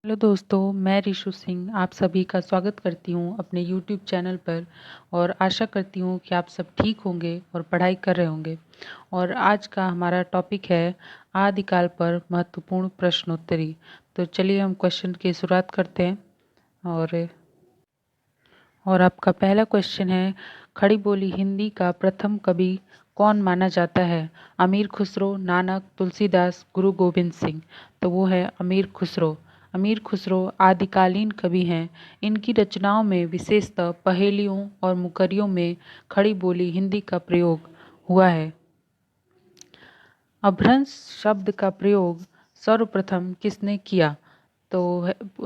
Hello दोस्तों, मैं रिशु सिंह आप सभी का स्वागत करती हूँ अपने यूट्यूब चैनल पर। और आशा करती हूँ कि आप सब ठीक होंगे और पढ़ाई कर रहे होंगे। और आज का हमारा टॉपिक है आदिकाल पर महत्वपूर्ण प्रश्नोत्तरी। तो चलिए हम क्वेश्चन की शुरुआत करते हैं। और आपका पहला क्वेश्चन है, खड़ी बोली हिंदी का प्रथम कवि कौन माना जाता है? अमीर खुसरो, नानक, तुलसीदास, गुरु गोविंद सिंह। तो वो है अमीर खुसरो। अमीर खुसरो आदिकालीन कवि हैं। इनकी रचनाओं में विशेषतः पहेलियों और मुकरियों में खड़ी बोली हिंदी का प्रयोग हुआ है। अभ्रंश शब्द का प्रयोग सर्वप्रथम किसने किया? तो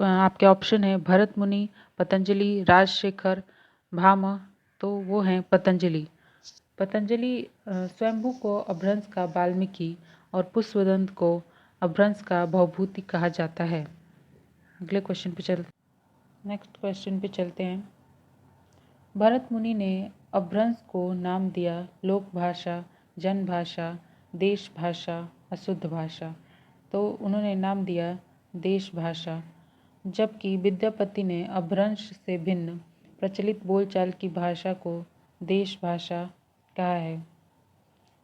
आपके ऑप्शन है भरत मुनि, पतंजलि, राजशेखर, भामा। तो वो हैं पतंजलि। पतंजलि स्वयंभू को अभ्रंश का वाल्मीकि और पुष्पदंत को अभ्रंश का भवभूति कहा जाता है। अगले क्वेश्चन पे नेक्स्ट क्वेश्चन पे चलते हैं। भरत मुनि ने अभ्रंश को नाम दिया लोक भाषा, जन भाषा, देश भाषा, अशुद्ध भाषा। तो उन्होंने नाम दिया देश भाषा। जबकि विद्यापति ने अभ्रंश से भिन्न प्रचलित बोलचाल की भाषा को देश भाषा कहा है।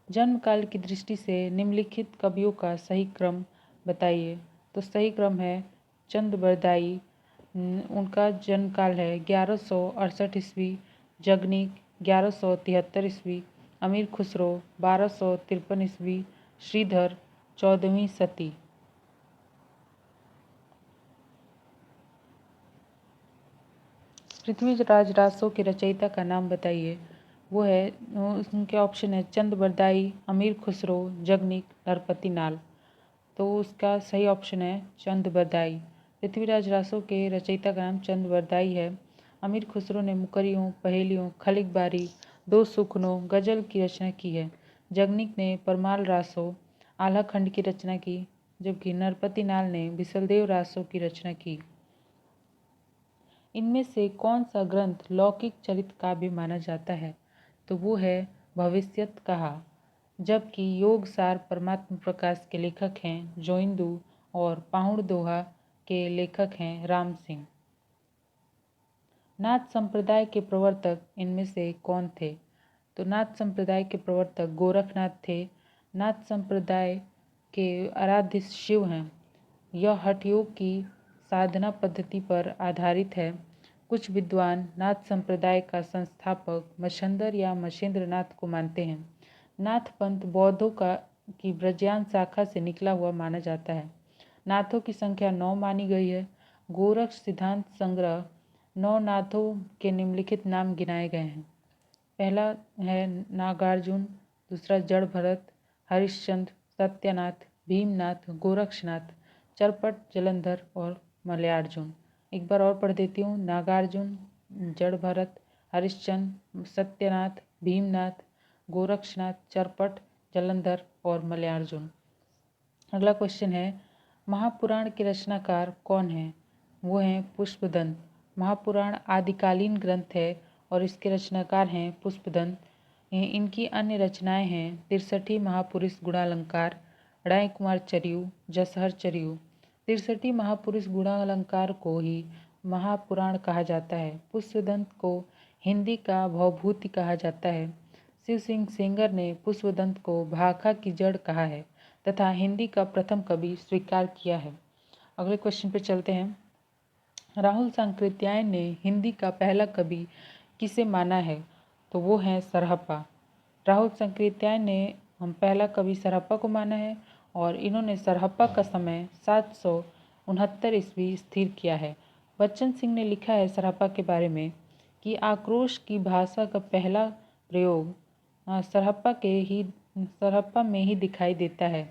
जन्म काल की दृष्टि से निम्नलिखित कवियों का सही क्रम बताइए। तो सही क्रम है चंद बरदाई। उनका जन्म काल है 1168 ईस्वी, जगनीक 1173 ईस्वी, अमीर खुसरो 1253 ईस्वी, श्रीधर 14वीं सदी। पृथ्वीराज रासो के रचयिता का नाम बताइए। वो है उनके ऑप्शन है चंद बरदाई, अमीर खुसरो, जगनीक, नरपति नाल। तो उसका सही ऑप्शन है चंद बरदाई। पृथ्वीराज रासो के रचयिता का नाम चंद बरदाई है। अमीर खुसरो ने मुकरियों, पहेलियों, खलिक बारी, दो सुखनों, गजल की रचना की है। जगनीक ने परमाल रासो, आल्हा खंड की रचना की, जबकि नरपति नाल ने बिसलदेव रासो की रचना की। इनमें से कौन सा ग्रंथ लौकिक चरित काव्य माना जाता है? तो वो है भविष्यत कहा। जबकि योग सार परमात्म प्रकाश के लेखक हैं जोइंदू और पाहुड़ दोहा के लेखक हैं राम सिंह। नाथ संप्रदाय के प्रवर्तक इनमें से कौन थे? तो नाथ संप्रदाय के प्रवर्तक गोरखनाथ थे। नाथ संप्रदाय के आराध्य शिव हैं। यह हठ योग की साधना पद्धति पर आधारित है। कुछ विद्वान नाथ संप्रदाय का संस्थापक मछंदर या मछेंद्र नाथ को मानते हैं। नाथ पंथ बौद्धों की ब्रजयान शाखा से निकला हुआ माना जाता है। नाथों की संख्या 9 मानी गई है। गोरख सिद्धांत संग्रह 9 नाथों के निम्नलिखित नाम गिनाए गए हैं। पहला है नागार्जुन, दूसरा जड़ भरत, हरिश्चंद्र, सत्यनाथ, भीमनाथ, गोरक्षनाथ, चरपट, जलंधर और मलयार्जुन। एक बार और पढ़ देती हूँ। नागार्जुन, जड़ भरत, हरिश्चंद्र, सत्यनाथ, भीमनाथ, गोरक्षनाथ, चरपट, जलंधर और मलयार्जुन। अगला क्वेश्चन है महापुराण के रचनाकार कौन है? वो हैं पुष्पदंत। महापुराण आदिकालीन ग्रंथ है और इसके रचनाकार हैं पुष्पदंत। इनकी अन्य रचनाएं हैं 63 महापुरुष गुणालंकार, राय कुमार चरियू, जसहर चरियू। 63 महापुरुष गुणालंकार को ही महापुराण कहा जाता है। पुष्पदंत को हिंदी का भवभूति कहा जाता है। शिव सिंह सेंगर ने पुष्पदंत को भाखा की जड़ कहा है तथा हिंदी का प्रथम कवि स्वीकार किया है। अगले क्वेश्चन पे चलते हैं। राहुल सांकृत्यायन ने हिंदी का पहला कवि किसे माना है? तो वो हैं सरहप्पा। राहुल सांकृत्यायन ने हम पहला कवि सरहप्पा को माना है और इन्होंने सरहप्पा का समय 769 ईस्वी स्थिर किया है। बच्चन सिंह ने लिखा है सरहप्पा के बारे में कि आक्रोश की भाषा का पहला प्रयोग सरहप्पा में ही दिखाई देता है।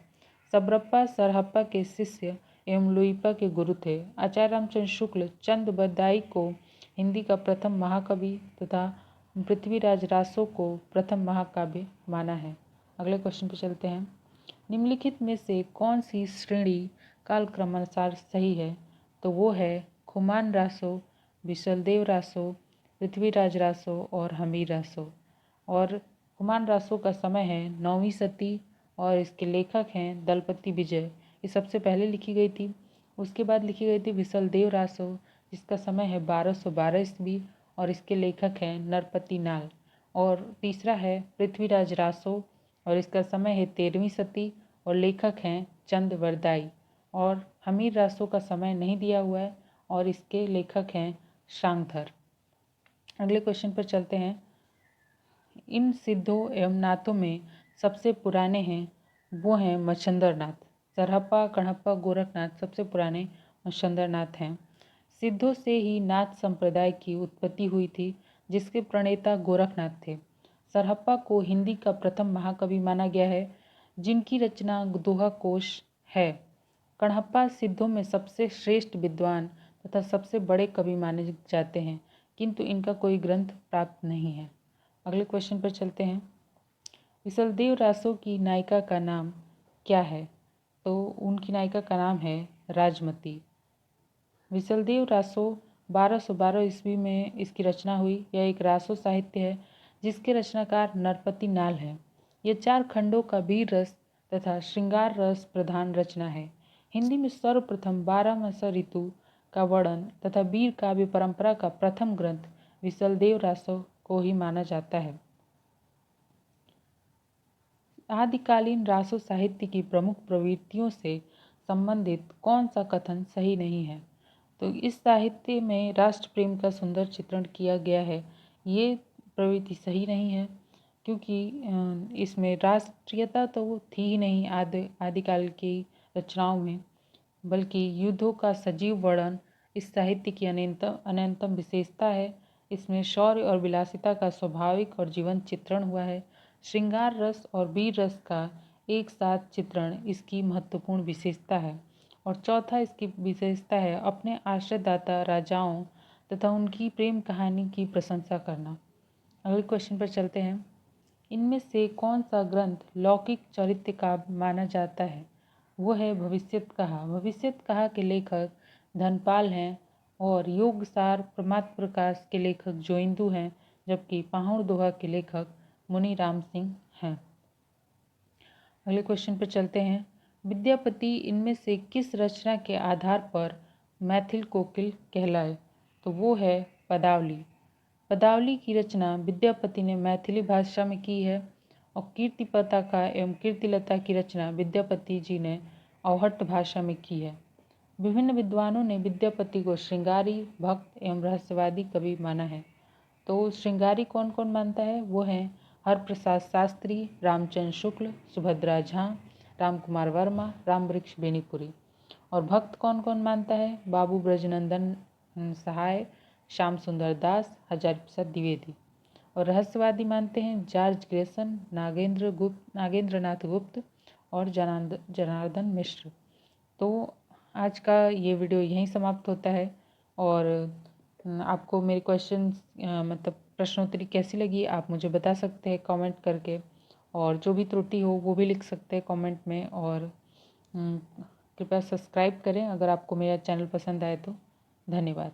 सबरप्पा सरहप्पा के शिष्य एवं लुइपा के गुरु थे। आचार्य रामचंद्र शुक्ल चंद बरदाई को हिंदी का प्रथम महाकवि तथा पृथ्वीराज रासो को प्रथम महाकाव्य माना है। अगले क्वेश्चन पर चलते हैं। निम्नलिखित में से कौन सी श्रेणी कालक्रमानुसार सही है? तो वो है खुमान रासो, बिसलदेव रासो, पृथ्वीराज रासो और हमीर रासो। और खुमान रासो का समय है 9वीं सदी और इसके लेखक हैं दलपति विजय। ये सबसे पहले लिखी गई थी। उसके बाद लिखी गई थी विसलदेव रासो, जिसका समय है 1212 ईस्वी और इसके लेखक हैं नरपति नाल। और तीसरा है पृथ्वीराज रासो और इसका समय है 13वीं सदी और लेखक हैं चंद वरदाई। और हमीर रासो का समय नहीं दिया हुआ है और इसके लेखक हैं शांगधर। अगले क्वेश्चन पर चलते हैं। इन सिद्धों एवं नाथों में सबसे पुराने हैं वो हैं मच्छंदर नाथ। सरहप्पा, कणहप्पा, गोरखनाथ सबसे पुराने मच्छंदर नाथ हैं। सिद्धों से ही नाथ संप्रदाय की उत्पत्ति हुई थी, जिसके प्रणेता गोरखनाथ थे। सरहप्पा को हिंदी का प्रथम महाकवि माना गया है, जिनकी रचना दोहा कोश है। कणहप्पा सिद्धों में सबसे श्रेष्ठ विद्वान तथा सबसे बड़े कवि माने जाते हैं, किंतु इनका कोई ग्रंथ प्राप्त नहीं है। अगले क्वेश्चन पर चलते हैं। विसलदेव रासो की नायिका का नाम क्या है? तो उनकी नायिका का नाम है राजमती। विसलदेव रासो 1212 ईस्वी में इसकी रचना हुई। यह एक रासो साहित्य है जिसके रचनाकार नरपति नाल हैं। यह 4 खंडों का वीर रस तथा श्रृंगार रस प्रधान रचना है। हिंदी में सर्वप्रथम 12 मासा ऋतु का वर्णन तथा वीर काव्य परंपरा का प्रथम ग्रंथ विसलदेव रासो को ही माना जाता है। आदिकालीन रासो साहित्य की प्रमुख प्रवृत्तियों से संबंधित कौन सा कथन सही नहीं है? तो इस साहित्य में राष्ट्र प्रेम का सुंदर चित्रण किया गया है। ये प्रवृत्ति सही नहीं है, क्योंकि इसमें राष्ट्रीयता तो थी ही नहीं आदिकाल की रचनाओं में, बल्कि युद्धों का सजीव वर्णन इस साहित्य की अनन्यतम विशेषता है। इसमें शौर्य और विलासिता का स्वाभाविक और जीवंत चित्रण हुआ है। श्रृंगार रस और वीर रस का एक साथ चित्रण इसकी महत्वपूर्ण विशेषता है। और चौथा इसकी विशेषता है अपने आश्रयदाता राजाओं तथा उनकी प्रेम कहानी की प्रशंसा करना। अगले क्वेश्चन पर चलते हैं। इनमें से कौन सा ग्रंथ लौकिक चरित्र का माना जाता है? वो है भविष्यत कहा। भविष्यत कहा के लेखक धनपाल हैं और योगसार प्रमात्र प्रकाश के लेखक जोइंदू हैं, जबकि पाहुड़ दोहा के लेखक मुनि राम सिंह हैं। अगले क्वेश्चन पर चलते हैं। विद्यापति इनमें से किस रचना के आधार पर मैथिल कोकिल कहलाए? तो वो है पदावली। पदावली की रचना विद्यापति ने मैथिली भाषा में की है और कीर्ति पताका एवं कीर्तिलता की रचना विद्यापति जी ने अवहट्ट भाषा में की है। विभिन्न विद्वानों ने विद्यापति को श्रृंगारी, भक्त एवं रहस्यवादी कवि माना है। तो श्रृंगारी कौन कौन मानता है? वो हैं हरप्रसाद शास्त्री, रामचंद्र शुक्ल, सुभद्रा झा, राम कुमार वर्मा, रामवृक्ष बेनीपुरी। और भक्त कौन कौन मानता है? बाबू ब्रजनंदन सहाय, श्याम सुंदर दास, हजारी प्रसाद द्विवेदी। और रहस्यवादी मानते हैं जॉर्ज ग्रेसन, नागेंद्रनाथ गुप्त और जनार्दन मिश्र। तो आज का ये वीडियो यहीं समाप्त होता है। और आपको मेरे क्वेश्चन मतलब प्रश्नोत्तरी कैसी लगी आप मुझे बता सकते हैं कमेंट करके, और जो भी त्रुटि हो वो भी लिख सकते हैं कमेंट में। और कृपया सब्सक्राइब करें अगर आपको मेरा चैनल पसंद आए तो। धन्यवाद।